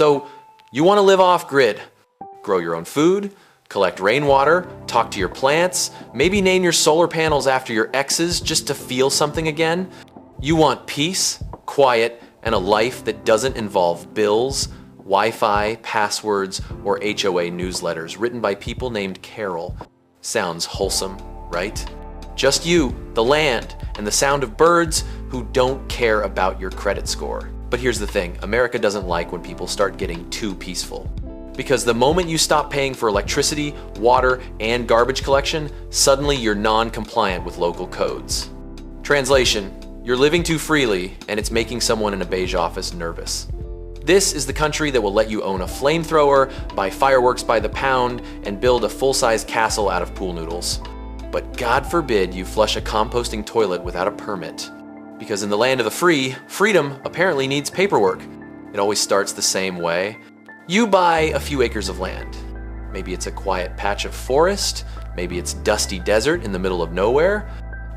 So you want to live off-grid, grow your own food, collect rainwater, talk to your plants, maybe name your solar panels after your exes just to feel something again. You want peace, quiet, and a life that doesn't involve bills, Wi-Fi, passwords, or HOA newsletters written by people named Carol. Sounds wholesome, right? Just you, the land, and the sound of birds who don't care about your credit score. But here's the thing, America doesn't like when people start getting too peaceful. Because the moment you stop paying for electricity, water, and garbage collection, suddenly you're non-compliant with local codes. Translation, you're living too freely, and it's making someone in a beige office nervous. This is the country that will let you own a flamethrower, buy fireworks by the pound, and build a full-size castle out of pool noodles. But God forbid you flush a composting toilet without a permit. Because in the land of the free, freedom apparently needs paperwork. It always starts the same way. You buy a few acres of land. Maybe it's a quiet patch of forest, maybe it's dusty desert in the middle of nowhere.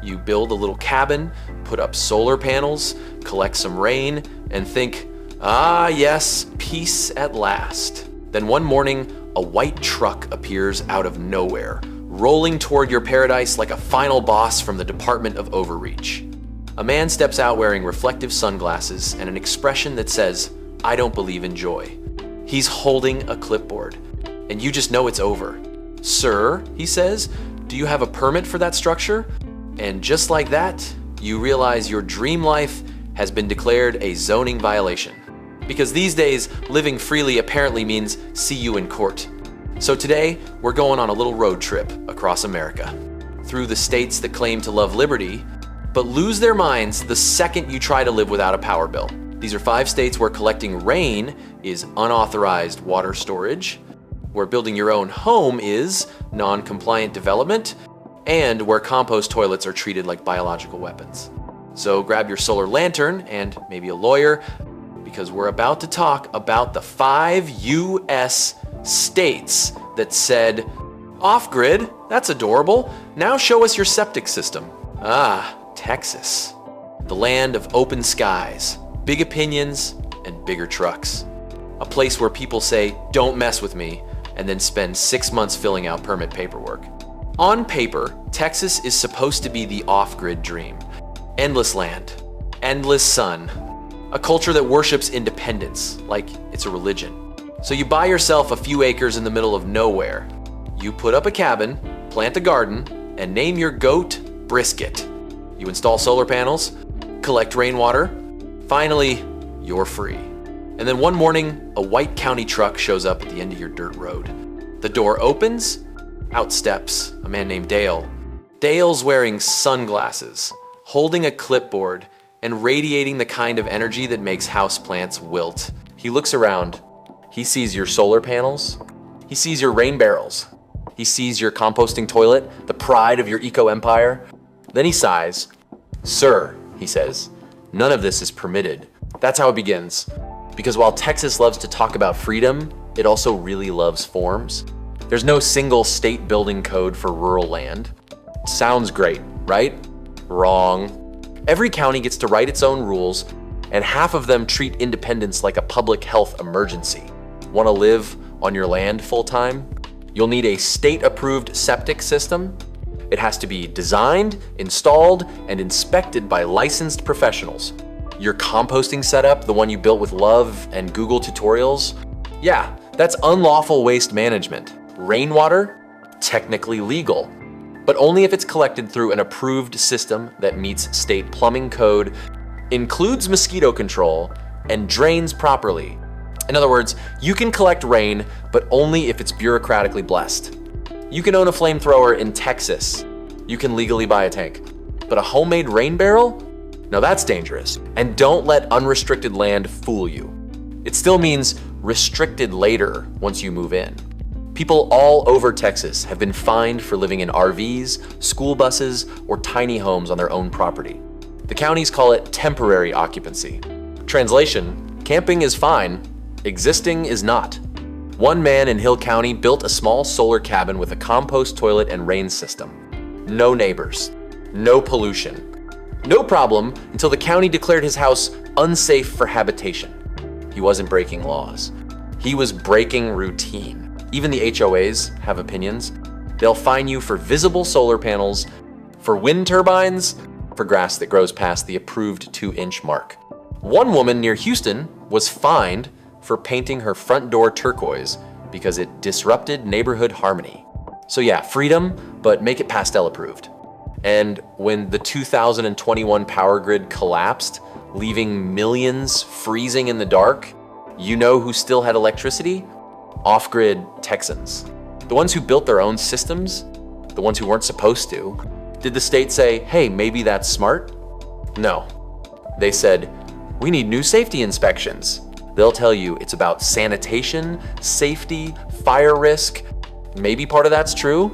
You build a little cabin, put up solar panels, collect some rain, and think, ah yes, peace at last. Then one morning, a white truck appears out of nowhere, rolling toward your paradise like a final boss from the Department of Overreach. A man steps out wearing reflective sunglasses and an expression that says, I don't believe in joy. He's holding a clipboard, and you just know it's over. Sir, he says, do you have a permit for that structure? And just like that, you realize your dream life has been declared a zoning violation. Because these days, living freely apparently means see you in court. So today, we're going on a little road trip across America, through the states that claim to love liberty, but lose their minds the second you try to live without a power bill. These are 5 states where collecting rain is unauthorized water storage, where building your own home is non-compliant development, and where compost toilets are treated like biological weapons. So grab your solar lantern and maybe a lawyer, because we're about to talk about the 5 US states that said, off-grid, that's adorable, now show us your septic system. Ah, Texas, the land of open skies, big opinions, and bigger trucks. A place where people say, don't mess with me, and then spend 6 months filling out permit paperwork. On paper, Texas is supposed to be the off-grid dream. Endless land, endless sun, a culture that worships independence, like it's a religion. So you buy yourself a few acres in the middle of nowhere. You put up a cabin, plant a garden, and name your goat Brisket. You install solar panels, collect rainwater. Finally, you're free. And then one morning, a white county truck shows up at the end of your dirt road. The door opens, out steps a man named Dale. Dale's wearing sunglasses, holding a clipboard, and radiating the kind of energy that makes houseplants wilt. He looks around. He sees your solar panels. He sees your rain barrels. He sees your composting toilet, the pride of your eco-empire. Then he sighs. Sir, he says, none of this is permitted. That's how it begins. Because while Texas loves to talk about freedom, it also really loves forms. There's no single state building code for rural land. Sounds great, right? Wrong. Every county gets to write its own rules, and half of them treat independence like a public health emergency. Want to live on your land full time? You'll need a state-approved septic system. It has to be designed, installed, and inspected by licensed professionals. Your composting setup, the one you built with love and Google tutorials, yeah, that's unlawful waste management. Rainwater, technically legal, but only if it's collected through an approved system that meets state plumbing code, includes mosquito control, and drains properly. In other words, you can collect rain, but only if it's bureaucratically blessed. You can own a flamethrower in Texas. You can legally buy a tank. But a homemade rain barrel? Now that's dangerous. And don't let unrestricted land fool you. It still means restricted later once you move in. People all over Texas have been fined for living in RVs, school buses, or tiny homes on their own property. The counties call it temporary occupancy. Translation, camping is fine, existing is not. One man in Hill County built a small solar cabin with a compost toilet and rain system. No neighbors, no pollution. No problem until the county declared his house unsafe for habitation. He wasn't breaking laws. He was breaking routine. Even the HOAs have opinions. They'll fine you for visible solar panels, for wind turbines, for grass that grows past the approved 2-inch mark. One woman near Houston was fined for painting her front door turquoise because it disrupted neighborhood harmony. So yeah, freedom, but make it pastel approved. And when the 2021 power grid collapsed, leaving millions freezing in the dark, you know who still had electricity? Off-grid Texans. The ones who built their own systems, the ones who weren't supposed to. Did the state say, hey, maybe that's smart? No. They said, we need new safety inspections. They'll tell you it's about sanitation, safety, fire risk. Maybe part of that's true,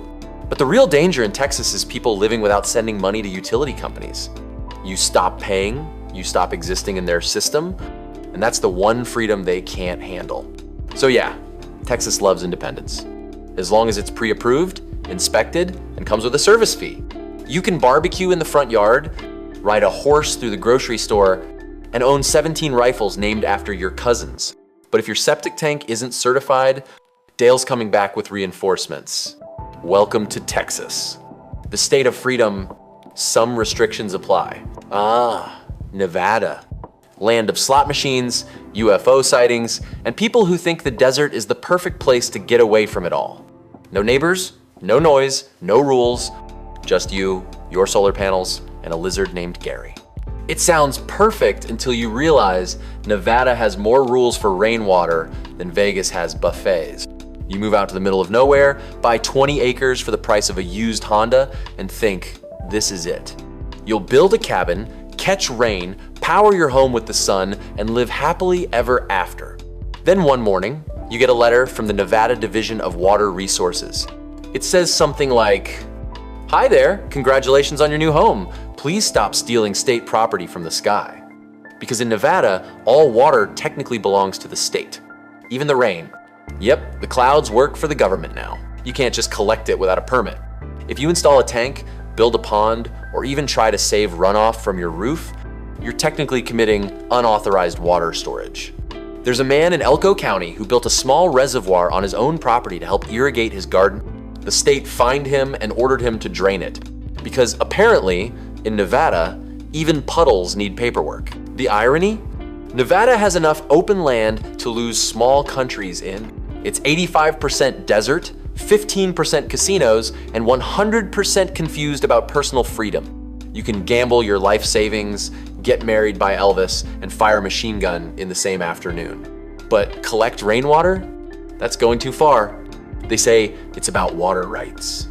but the real danger in Texas is people living without sending money to utility companies. You stop paying, you stop existing in their system, and that's the one freedom they can't handle. So yeah, Texas loves independence. As long as it's pre-approved, inspected, and comes with a service fee. You can barbecue in the front yard, ride a horse through the grocery store, and own 17 rifles named after your cousins. But if your septic tank isn't certified, Dale's coming back with reinforcements. Welcome to Texas. The state of freedom, some restrictions apply. Nevada. Land of slot machines, UFO sightings, and people who think the desert is the perfect place to get away from it all. No neighbors, no noise, no rules, just you, your solar panels, and a lizard named Gary. It sounds perfect until you realize Nevada has more rules for rainwater than Vegas has buffets. You move out to the middle of nowhere, buy 20 acres for the price of a used Honda, and think, this is it. You'll build a cabin, catch rain, power your home with the sun, and live happily ever after. Then one morning, you get a letter from the Nevada Division of Water Resources. It says something like, hi there, congratulations on your new home. Please stop stealing state property from the sky. Because in Nevada, all water technically belongs to the state, even the rain. Yep, the clouds work for the government now. You can't just collect it without a permit. If you install a tank, build a pond, or even try to save runoff from your roof, you're technically committing unauthorized water storage. There's a man in Elko County who built a small reservoir on his own property to help irrigate his garden. The state fined him and ordered him to drain it. Because apparently, in Nevada, even puddles need paperwork. The irony? Nevada has enough open land to lose small countries in. It's 85% desert, 15% casinos, and 100% confused about personal freedom. You can gamble your life savings, get married by Elvis, and fire a machine gun in the same afternoon. But collect rainwater? That's going too far. They say it's about water rights.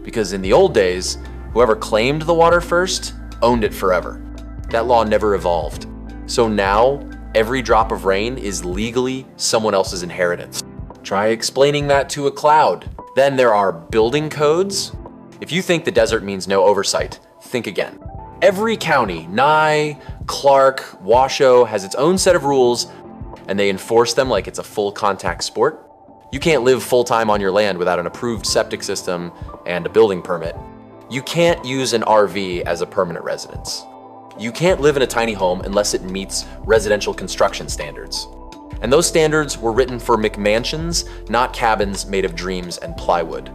Because in the old days, whoever claimed the water first owned it forever. That law never evolved. So now, every drop of rain is legally someone else's inheritance. Try explaining that to a cloud. Then there are building codes. If you think the desert means no oversight, think again. Every county, Nye, Clark, Washoe, has its own set of rules, and they enforce them like it's a full contact sport. You can't live full-time on your land without an approved septic system and a building permit. You can't use an RV as a permanent residence. You can't live in a tiny home unless it meets residential construction standards. And those standards were written for McMansions, not cabins made of dreams and plywood.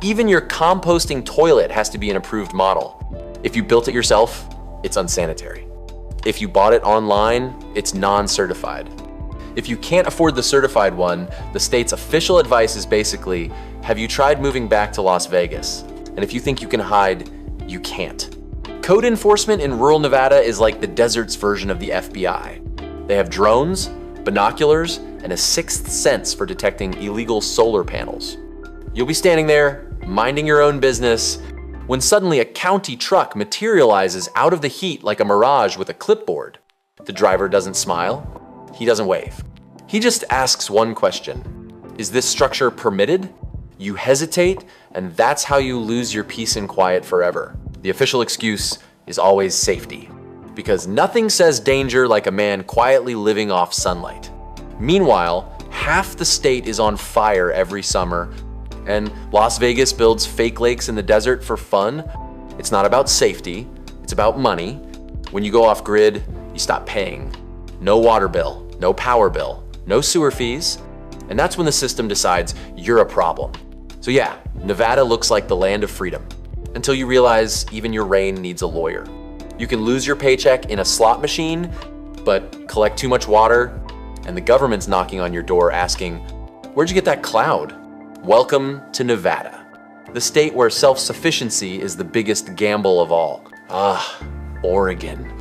Even your composting toilet has to be an approved model. If you built it yourself, it's unsanitary. If you bought it online, it's non-certified. If you can't afford the certified one, the state's official advice is basically, have you tried moving back to Las Vegas? And if you think you can hide, you can't. Code enforcement in rural Nevada is like the desert's version of the FBI. They have drones, binoculars, and a sixth sense for detecting illegal solar panels. You'll be standing there, minding your own business, when suddenly a county truck materializes out of the heat like a mirage with a clipboard. The driver doesn't smile. He doesn't wave. He just asks one question. Is this structure permitted? You hesitate, and that's how you lose your peace and quiet forever. The official excuse is always safety, because nothing says danger like a man quietly living off sunlight. Meanwhile, half the state is on fire every summer, and Las Vegas builds fake lakes in the desert for fun. It's not about safety, it's about money. When you go off grid, you stop paying. No water bill, no power bill, no sewer fees, And that's when the system decides you're a problem. So yeah, Nevada looks like the land of freedom, until you realize even your rain needs a lawyer. You can lose your paycheck in a slot machine, but collect too much water, and the government's knocking on your door asking, "Where'd you get that cloud?" Welcome to Nevada, the state where self-sufficiency is the biggest gamble of all. Oregon.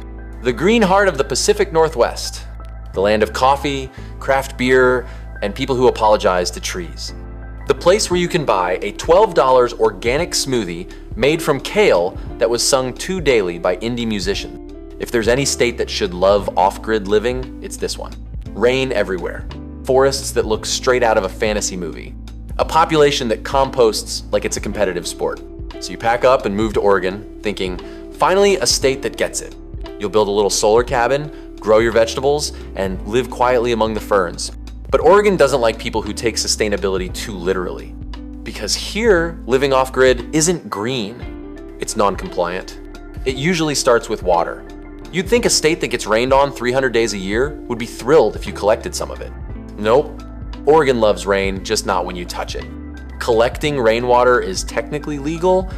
The green heart of the Pacific Northwest. The land of coffee, craft beer, and people who apologize to trees. The place where you can buy a $12 organic smoothie made from kale that was sung to daily by indie musicians. If there's any state that should love off-grid living, it's this one. Rain everywhere. Forests that look straight out of a fantasy movie. A population that composts like it's a competitive sport. So you pack up and move to Oregon, thinking, finally a state that gets it. You'll build a little solar cabin, grow your vegetables, and live quietly among the ferns. But Oregon doesn't like people who take sustainability too literally. Because here, living off-grid isn't green. It's non-compliant. It usually starts with water. You'd think a state that gets rained on 300 days a year would be thrilled if you collected some of it. Nope. Oregon loves rain, just not when you touch it. Collecting rainwater is technically legal,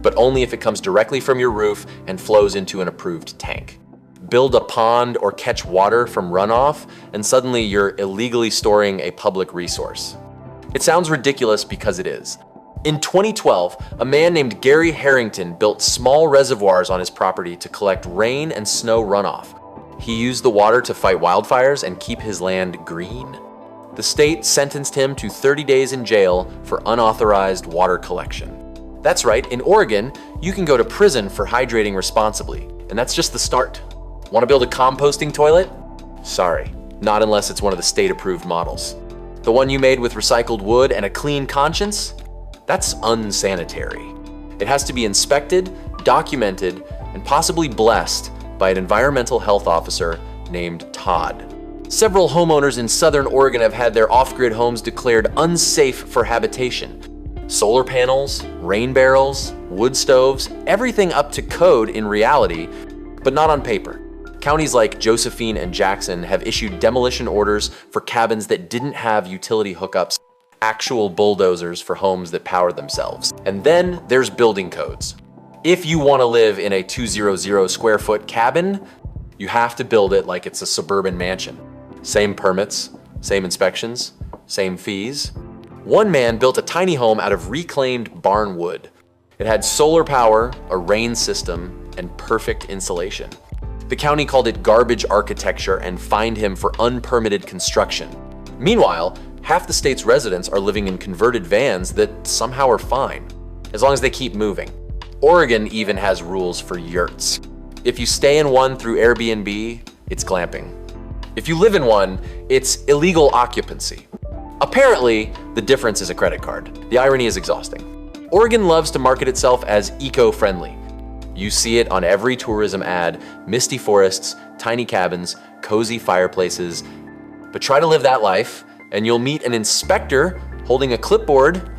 but only if it comes directly from your roof and flows into an approved tank. Build a pond or catch water from runoff, and suddenly you're illegally storing a public resource. It sounds ridiculous because it is. In 2012, a man named Gary Harrington built small reservoirs on his property to collect rain and snow runoff. He used the water to fight wildfires and keep his land green. The state sentenced him to 30 days in jail for unauthorized water collection. That's right, in Oregon, you can go to prison for hydrating responsibly, and that's just the start. Want to build a composting toilet? Sorry, not unless it's one of the state-approved models. The one you made with recycled wood and a clean conscience? That's unsanitary. It has to be inspected, documented, and possibly blessed by an environmental health officer named Todd. Several homeowners in southern Oregon have had their off-grid homes declared unsafe for habitation. Solar panels, rain barrels, wood stoves, everything up to code in reality, but not on paper. Counties like Josephine and Jackson have issued demolition orders for cabins that didn't have utility hookups, actual bulldozers for homes that power themselves. And then there's building codes. If you want to live in a 200 square foot cabin, you have to build it like it's a suburban mansion. Same permits, same inspections, same fees. One man built a tiny home out of reclaimed barn wood. It had solar power, a rain system, and perfect insulation. The county called it garbage architecture and fined him for unpermitted construction. Meanwhile, half the state's residents are living in converted vans that somehow are fine, as long as they keep moving. Oregon even has rules for yurts. If you stay in one through Airbnb, it's glamping. If you live in one, it's illegal occupancy. Apparently, the difference is a credit card. The irony is exhausting. Oregon loves to market itself as eco-friendly. You see it on every tourism ad: misty forests, tiny cabins, cozy fireplaces. But try to live that life, and you'll meet an inspector holding a clipboard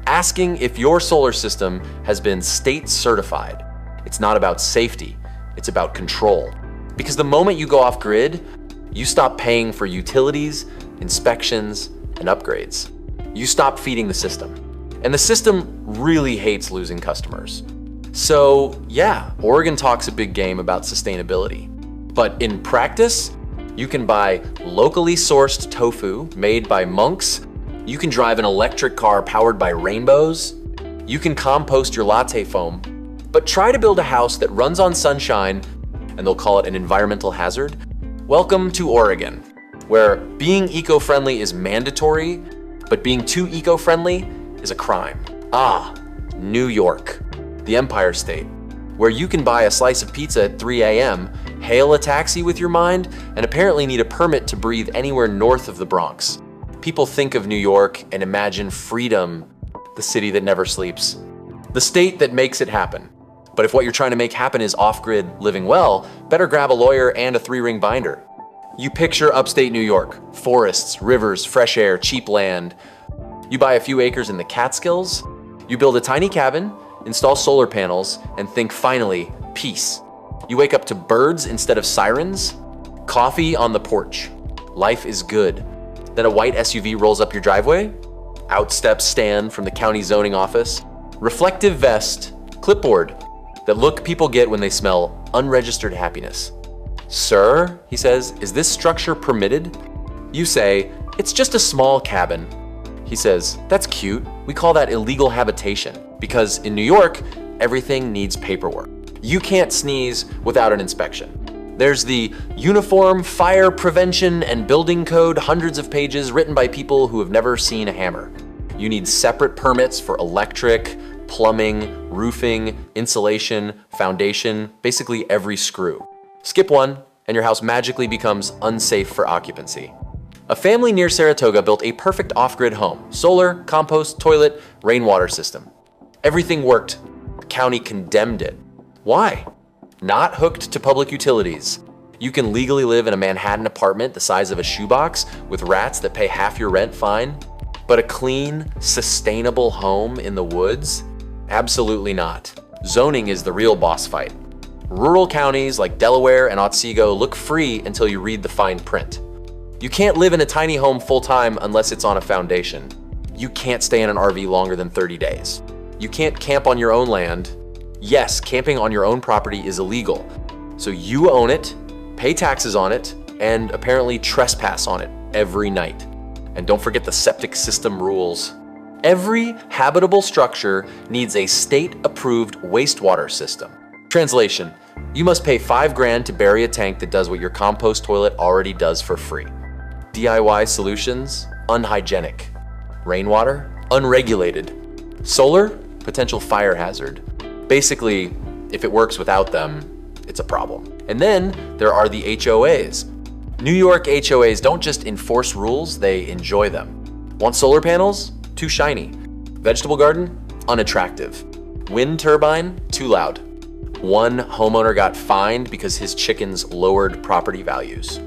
asking if your solar system has been state certified. It's not about safety, it's about control. Because the moment you go off grid, you stop paying for utilities, inspections, and upgrades. You stop feeding the system. And the system really hates losing customers. So yeah, Oregon talks a big game about sustainability. But in practice, you can buy locally sourced tofu made by monks. You can drive an electric car powered by rainbows. You can compost your latte foam. But try to build a house that runs on sunshine, and they'll call it an environmental hazard. Welcome to Oregon, where being eco-friendly is mandatory, but being too eco-friendly is a crime. New York, the Empire State, where you can buy a slice of pizza at 3 a.m., hail a taxi with your mind, and apparently need a permit to breathe anywhere north of the Bronx. People think of New York and imagine freedom, the city that never sleeps, the state that makes it happen. But if what you're trying to make happen is off-grid living well, better grab a lawyer and a 3-ring binder. You picture upstate New York, forests, rivers, fresh air, cheap land. You buy a few acres in the Catskills, you build a tiny cabin, install solar panels, and think finally, peace. You wake up to birds instead of sirens, coffee on the porch. Life is good. Then a white SUV rolls up your driveway. Out steps Stan from the county zoning office. Reflective vest, clipboard, that look people get when they smell unregistered happiness. "Sir," he says, "is this structure permitted?" You say, "It's just a small cabin." He says, "That's cute. We call that illegal habitation because in New York, everything needs paperwork. You can't sneeze without an inspection. There's the Uniform Fire Prevention and Building Code, hundreds of pages written by people who have never seen a hammer. You need separate permits for electric, plumbing, roofing, insulation, foundation, basically every screw. Skip one, and your house magically becomes unsafe for occupancy." A family near Saratoga built a perfect off-grid home. Solar, compost, toilet, rainwater system. Everything worked. The county condemned it. Why? Not hooked to public utilities. You can legally live in a Manhattan apartment the size of a shoebox with rats that pay half your rent fine. But a clean, sustainable home in the woods? Absolutely not. Zoning is the real boss fight. Rural counties like Delaware and Otsego look free until you read the fine print. You can't live in a tiny home full-time unless it's on a foundation. You can't stay in an RV longer than 30 days. You can't camp on your own land. Yes, camping on your own property is illegal. So you own it, pay taxes on it, and apparently trespass on it every night. And don't forget the septic system rules. Every habitable structure needs a state-approved wastewater system. Translation: you must pay $5,000 to bury a tank that does what your compost toilet already does for free. DIY solutions, unhygienic. Rainwater, unregulated. Solar, potential fire hazard. Basically, if it works without them, it's a problem. And then there are the HOAs. New York HOAs don't just enforce rules, they enjoy them. Want solar panels? Too shiny. Vegetable garden? Unattractive. Wind turbine? Too loud. One homeowner got fined because his chickens lowered property values.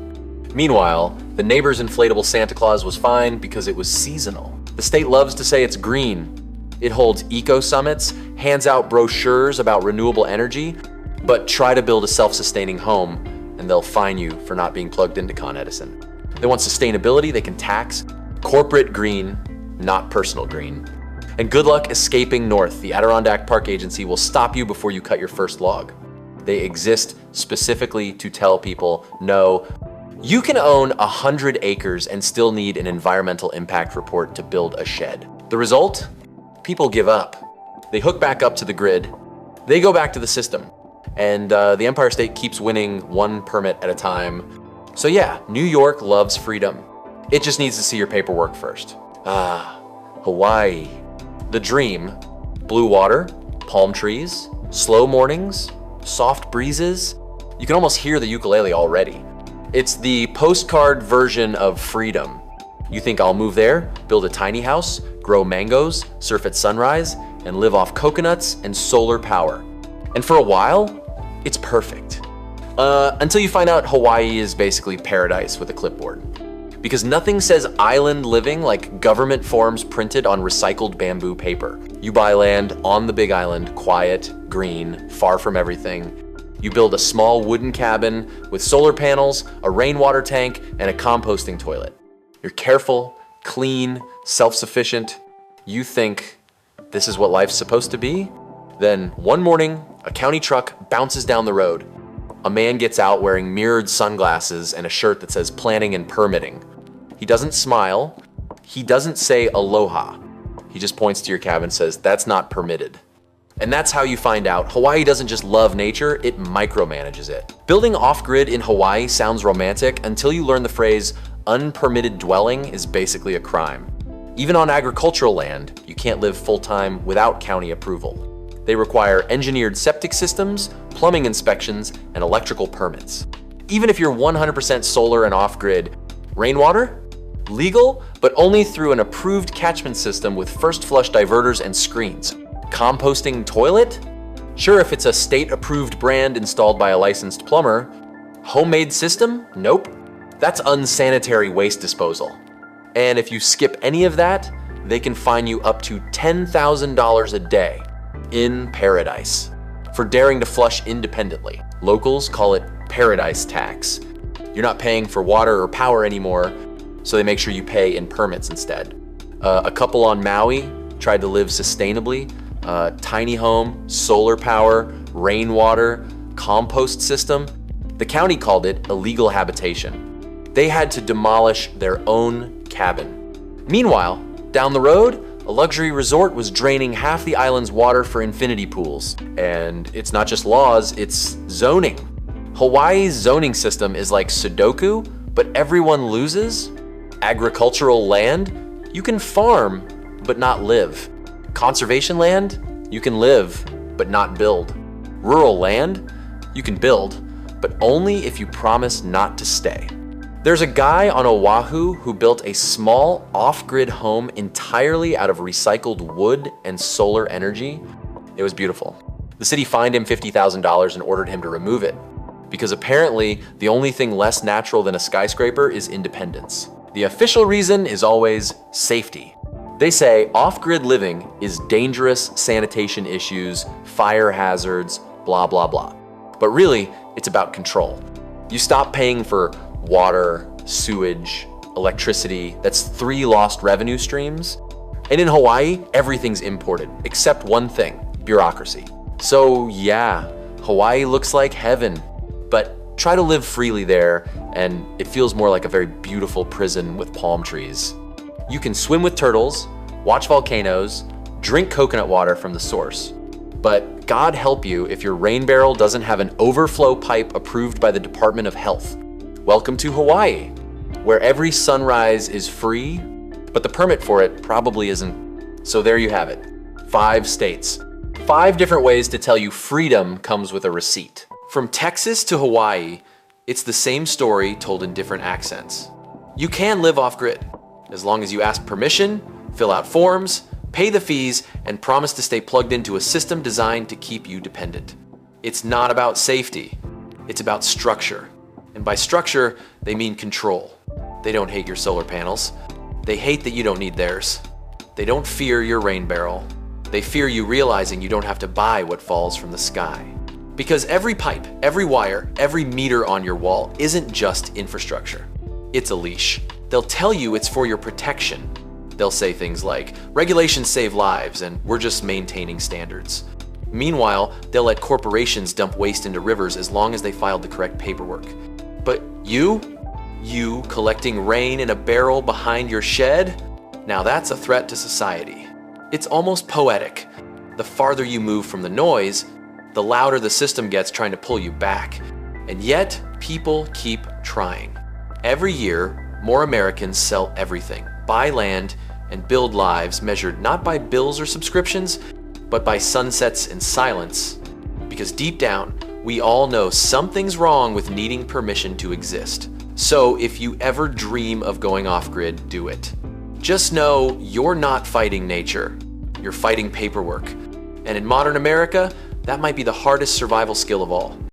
Meanwhile, the neighbor's inflatable Santa Claus was fine because it was seasonal. The state loves to say it's green. It holds eco summits, hands out brochures about renewable energy, but try to build a self-sustaining home and they'll fine you for not being plugged into Con Edison. They want sustainability, they can tax. Corporate green, not personal green. And good luck escaping north. The Adirondack Park Agency will stop you before you cut your first log. They exist specifically to tell people, no, you can own 100 acres and still need an environmental impact report to build a shed. The result? People give up. They hook back up to the grid. They go back to the system. And the Empire State keeps winning one permit at a time. So yeah, New York loves freedom. It just needs to see your paperwork first. Hawaii. The dream. Blue water, palm trees, slow mornings, soft breezes. You can almost hear the ukulele already. It's the postcard version of freedom. You think I'll move there, build a tiny house, grow mangoes, surf at sunrise, and live off coconuts and solar power. And for a while, it's perfect. Until you find out Hawaii is basically paradise with a clipboard. Because nothing says island living like government forms printed on recycled bamboo paper. You buy land on the big island, quiet, green, far from everything. You build a small wooden cabin with solar panels, a rainwater tank, and a composting toilet. You're careful, clean, self-sufficient. You think this is what life's supposed to be? Then one morning, a county truck bounces down the road. A man gets out wearing mirrored sunglasses and a shirt that says planning and permitting. He doesn't smile. He doesn't say aloha. He just points to your cabin and says, that's not permitted. And that's how you find out Hawaii doesn't just love nature, it micromanages it. Building off-grid in Hawaii sounds romantic until you learn the phrase unpermitted dwelling is basically a crime. Even on agricultural land, you can't live full-time without county approval. They require engineered septic systems, plumbing inspections, and electrical permits. Even if you're 100% solar and off-grid, rainwater? Legal, but only through an approved catchment system with first flush diverters and screens. Composting toilet? Sure, if it's a state-approved brand installed by a licensed plumber. Homemade system? Nope. That's unsanitary waste disposal. And if you skip any of that, they can fine you up to $10,000 a day in paradise for daring to flush independently. Locals call it paradise tax. You're not paying for water or power anymore. so they make sure you pay in permits instead. A couple on Maui tried to live sustainably. Tiny home, solar power, rainwater, compost system. The county called it illegal habitation. They had to demolish their own cabin. Meanwhile, down the road, a luxury resort was draining half the island's water for infinity pools. And it's not just laws, it's zoning. Hawaii's zoning system is like Sudoku, but everyone loses. Agricultural land, you can farm, but not live. Conservation land, you can live, but not build. Rural land, you can build, but only if you promise not to stay. There's a guy on Oahu who built a small off-grid home entirely out of recycled wood and solar energy. It was beautiful. The city fined him $50,000 and ordered him to remove it, because apparently the only thing less natural than a skyscraper is independence. The official reason is always safety. They say off-grid living is dangerous sanitation issues, fire hazards, blah, blah, blah. But really, it's about control. You stop paying for water, sewage, electricity. That's 3 lost revenue streams. And in Hawaii, everything's imported, except one thing, bureaucracy. So yeah, Hawaii looks like heaven, but try to live freely there, and it feels more like a very beautiful prison with palm trees. You can swim with turtles, watch volcanoes, drink coconut water from the source. But God help you if your rain barrel doesn't have an overflow pipe approved by the Department of Health. Welcome to Hawaii, where every sunrise is free, but the permit for it probably isn't. So there you have it, 5 states. 5 different ways to tell you freedom comes with a receipt. From Texas to Hawaii, it's the same story told in different accents. You can live off-grid, as long as you ask permission, fill out forms, pay the fees, and promise to stay plugged into a system designed to keep you dependent. It's not about safety, it's about structure. And by structure, they mean control. They don't hate your solar panels. They hate that you don't need theirs. They don't fear your rain barrel. They fear you realizing you don't have to buy what falls from the sky. Because every pipe, every wire, every meter on your wall isn't just infrastructure. It's a leash. They'll tell you it's for your protection. They'll say things like, regulations save lives and we're just maintaining standards. Meanwhile, they'll let corporations dump waste into rivers as long as they filed the correct paperwork. But you collecting rain in a barrel behind your shed? Now that's a threat to society. It's almost poetic. The farther you move from the noise, the louder the system gets trying to pull you back. And yet, people keep trying. Every year, more Americans sell everything, buy land, and build lives measured not by bills or subscriptions, but by sunsets and silence. Because deep down, we all know something's wrong with needing permission to exist. So if you ever dream of going off-grid, do it. Just know you're not fighting nature, you're fighting paperwork. And in modern America, that might be the hardest survival skill of all.